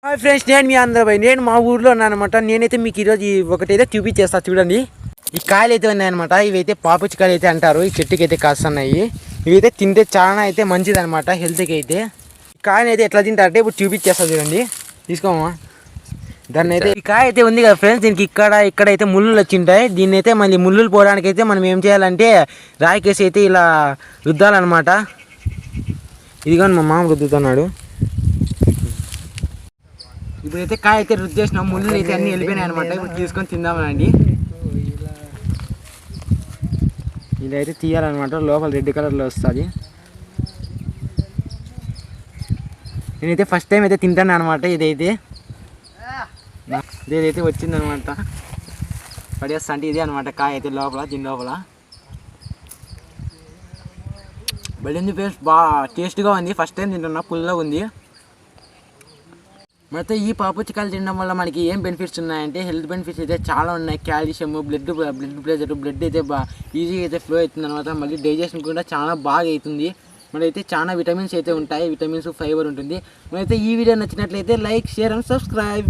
Hi friends, నేను మీ ఆంధ్రబాయ్. నేను మా ఊర్లో ఉన్నానమాట. నేనైతే మీకు ఈరోజు ఒకటైతే చూపించేస్తా చూడండి. ఈ కాయలు అయితే ఉన్నాయన్నమాట. ఇవైతే పాపుచ్చికాయలు అయితే అంటారు. ఈ చెట్టుకి అయితే కాస్తున్నాయి. ఇవైతే తింటే చాలా అయితే మంచిది అనమాట హెల్త్కి అయితే. ఈ కాయని అయితే ఎట్లా తింటారంటే ఇప్పుడు చూపించేస్తా చూడండి. తీసుకోమా దాన్ని అయితే. ఈ కాయ అయితే ఉంది కదా ఫ్రెండ్స్, దీనికి ఇక్కడ అయితే ముళ్ళులు వచ్చింటాయి. దీన్ని అయితే మళ్ళీ ముళ్ళులు పోవడానికి అయితే మనం ఏం చేయాలంటే రాయికేసి అయితే ఇలా రుద్దాలన్నమాట. ఇదిగోని మా మామ రుద్దుతున్నాడు. ఇప్పుడైతే కాయ అయితే రుద్దేసినాం, ముళ్ళు అయితే అన్నీ వెళ్ళిపోయినాయి అనమాట. ఇప్పుడు తీసుకొని తిందామనండి. ఇదైతే తీయాలన్నమాట, లోపల రెడ్ కలర్లో వస్తుంది. నేనైతే ఫస్ట్ టైం అయితే తింటాను అనమాట. ఇదైతే వచ్చిందనమాట, పడేస్తా అంటే ఇదే అనమాట కాయ అయితే లోపల. దీని లోపల బడింది పేస్ట్ బాగా టేస్ట్గా ఉంది. ఫస్ట్ టైం తింటున్నా, పుల్లగా ఉంది. అయితే ఈ పాపుచ్చికాయలు తినడం వల్ల మనకి ఏం బెనిఫిట్స్ ఉన్నాయంటే హెల్త్ బెనిఫిట్స్ అయితే చాలా ఉన్నాయి. కాల్షియం, బ్లడ్ ప్రెషర్, బ్లడ్ అయితే ఈజీగా అయితే ఫ్లో అవుతుంది అనమాట. మళ్ళీ డైజెషన్ కూడా చాలా బాగా అవుతుంది. మనైతే చాలా విటమిన్స్ అయితే ఉంటాయి. విటమిన్స్, ఫైబర్ ఉంటుంది. మనైతే ఈ వీడియో నచ్చినట్లయితే లైక్, షేర్ అండ్ సబ్స్క్రైబ్.